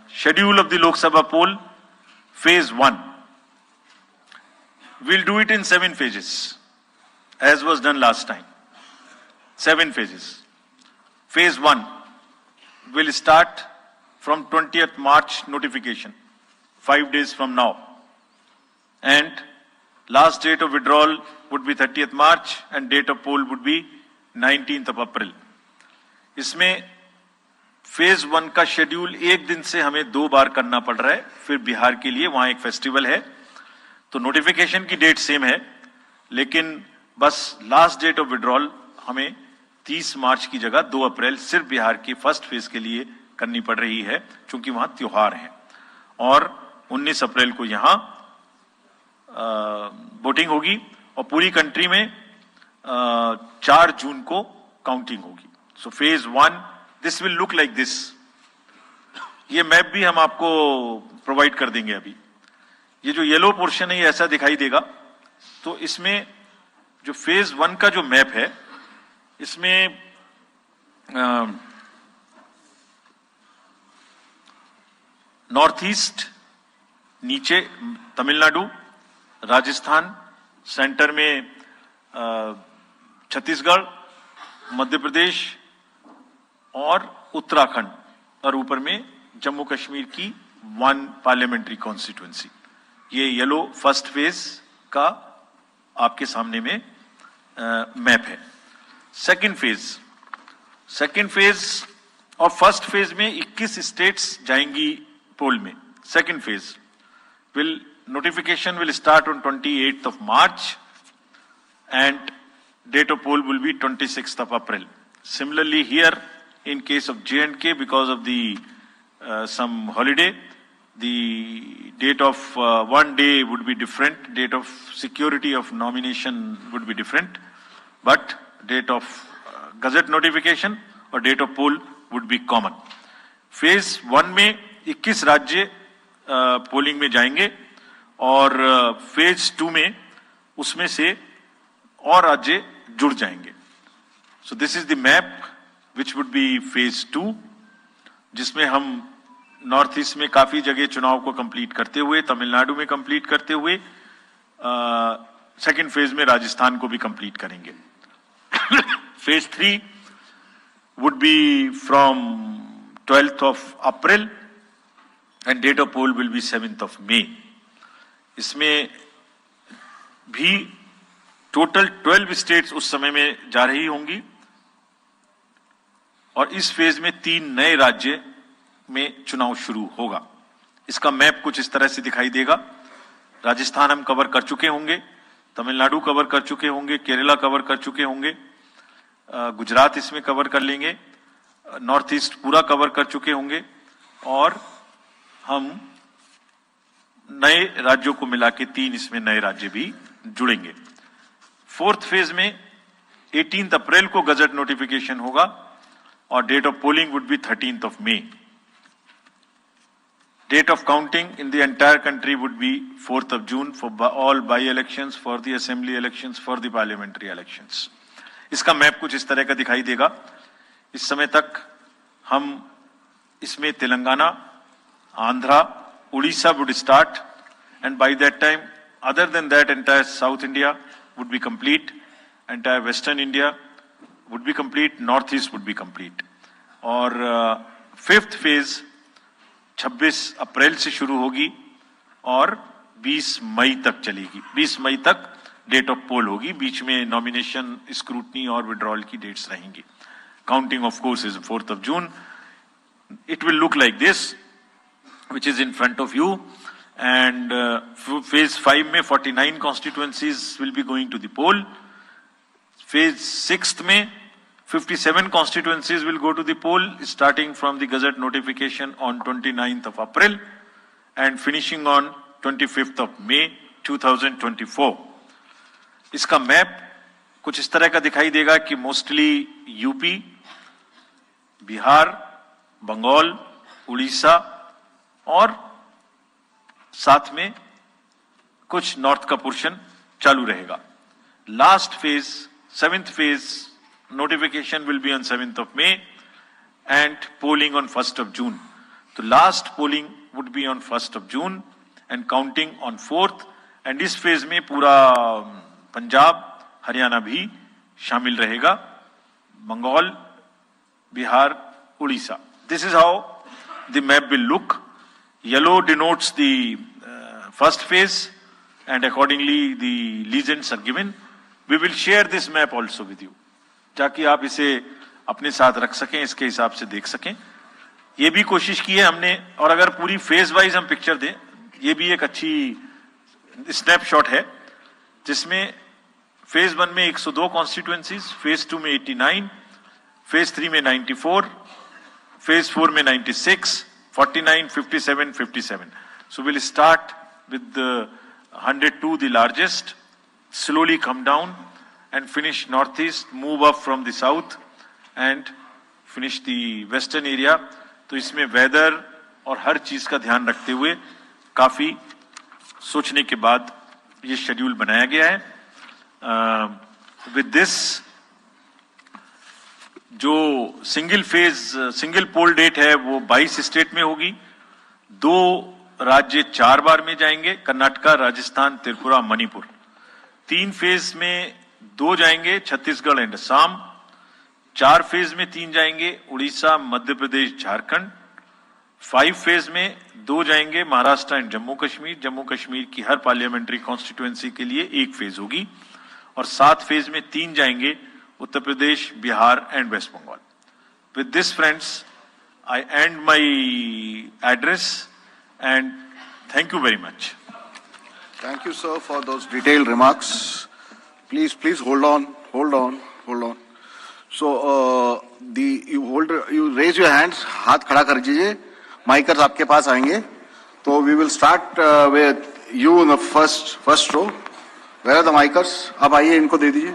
schedule of the Lok Sabha poll, phase 1. We'll do it in 7 phases, as was done last time. 7 phases. Phase 1 will start from 20th March notification, 5 days from now. And last date of withdrawal would be 30th March and date of poll would be 19th of April. इसमें phase 1 का schedule एक दिन से हमें 2 बार करना पड़ रहा है, फिर बिहार के लिए वहां एक फेस्टिवल है, तो नोटिफिकेशन की डेट सेम है, लेकिन बस लास्ट डेट ऑफ विड्रॉल हमें 30 मार्च की जगह 2 अप्रैल सिर्फ बिहार की फर्स्ट फेज के लिए करनी पड़ रही है, क्योंकि वहां त्योहार है। और 19 अप्रैल को यहां वोटिंग होगी और पूरी कंट्री में 4 जून को काउंटिंग होगी। So phase 1 this will look like this. ये मैप भी हम आपको प्रोवाइड कर देंगे। अभी ये जो येलो पोर्शन है ये ऐसा दिखाई देगा। तो इसमें जो फेज 1 का जो मैप है, इसमें नॉर्थ ईस्ट, नीचे तमिलनाडु, राजस्थान, सेंटर में छत्तीसगढ़, मध्य प्रदेश और उत्तराखंड, और ऊपर में जम्मू कश्मीर की 1 पार्लियामेंट्री कॉन्स्टिट्यूएंसी। ये येलो फर्स्ट फेज का आपके सामने में मैप है। सेकंड फेज और फर्स्ट फेज में 21 स्टेट्स जाएंगी पोल में। Second phase notification will start on 28th of March and date of poll will be 26th of April. Similarly here in case of J&K, because of the some holiday, the date of one day would be different, date of security of nomination would be different, but date of gazette notification or date of poll would be common. Phase 1 में 21 राज्य polling में जाएंगे और phase 2 में उसमें से और राज्य जुड़ जाएंगे। So this is the map which would be phase 2, जिसमें हम नॉर्थ ईस्ट में काफी जगह चुनाव को कंप्लीट करते हुए, तमिलनाडु में कंप्लीट करते हुए, सेकंड फेज में राजस्थान को भी कंप्लीट करेंगे। Phase 3 would be from 12th of April and date of poll will be 7th of May. इसमें भी टोटल 12 स्टेट्स उस समय में जा रही होंगी और इस फेज में 3 नए राज्य में चुनाव शुरू होगा। इसका मैप कुछ इस तरह से दिखाई देगा। राजस्थान हम कवर कर चुके होंगे, तमिलनाडु कवर कर चुके होंगे, केरला कवर कर चुके होंगे, गुजरात इसमें कवर कर लेंगे, नॉर्थ ईस्ट पूरा कवर कर चुके होंगे और हम नए राज्यों को मिला के 3 इसमें नए राज्य भी जुड़ेंगे। फोर्थ फेज में 18 अप्रैल को गजट नोटिफिकेशन होगा और date of polling would be 13th of May. Date of counting in the entire country would be 4th of June for all by-elections, for the assembly elections, for the parliamentary elections. इसका map कुछ इस तरह का दिखाई देगा। इस समय तक हम इसमें Telangana, Andhra, Odisha would start, and by that time, other than that, entire South India would be complete, entire Western India would be complete, Northeast would be complete. और फिफ्थ फेज 26 अप्रैल से शुरू होगी और 20 मई तक चलेगी। 20 मई तक डेट ऑफ पोल होगी, बीच में नॉमिनेशन, स्क्रूटनी और विड्रॉल की डेट्स रहेंगी। Counting of course is 4th of June. It will look like this, which is in front of you, and phase 5 में 49 constituencies will be going to the poll. Phase 6 में 57 constituencies will go to the poll, starting from the gazette notification on 29th of April and finishing on 25th of May 2024. इसका map कुछ इस तरह का दिखाई देगा कि मोस्टली यूपी, बिहार, बंगाल, उड़ीसा और साथ में कुछ नॉर्थ का पोर्शन चालू रहेगा। Last phase, 7th phase notification will be on 7th of May and polling on 1st of June. तो last polling would be on 1 June and counting on 4th, and इस phase में पूरा पंजाब हरियाणा भी शामिल रहेगा, Bengal, Bihar, Orissa. This is how the map will look. Yellow denotes the first phase, and accordingly the legends are given. We will share this map also with you, ताकि आप इसे अपने साथ रख सकें, इसके हिसाब से देख सकें. ये भी कोशिश की है हमने, और अगर पूरी फेज वाइज हम पिक्चर दें, ये भी एक अच्छी स्नैपशॉट है, जिसमें फेज 1 में 102 कॉन्स्टिट्यूएंसीज, फेज 2 में 89, फेज 3 में 94, फेज 4 में 96, 49, 57, 57. So we'll start with the 102, the largest, slowly come down and finish northeast, move up from the south and finish the western area. तो इसमें वेदर और हर चीज का ध्यान रखते हुए काफी सोचने के बाद ये शेड्यूल बनाया गया है. विद दिस, जो सिंगल पोल डेट है वो 22 स्टेट में होगी. 2 राज्य 4 बार में जाएंगे, कर्नाटका, राजस्थान, त्रिपुरा, मणिपुर. 3 फेज में 2 जाएंगे, छत्तीसगढ़ एंड असम. 4 फेज में 3 जाएंगे, उड़ीसा, मध्य प्रदेश, झारखंड. 5 फेज में 2 जाएंगे, महाराष्ट्र एंड जम्मू कश्मीर. जम्मू कश्मीर की हर पार्लियामेंट्री कॉन्स्टिट्यूएंसी के लिए 1 फेज होगी. और 7 फेज में 3 जाएंगे, Uttar Pradesh, Bihar and West Bengal. With this friends, I end my address and thank you very much. Thank you, sir, for those detailed remarks. Please hold on. So, you raise your hands, हाथ खड़ा कर दीजिए. Micers आपके पास आएंगे. तो we will start with you in the first row. Where are the micers? आप आइए, इनको दे दीजिए.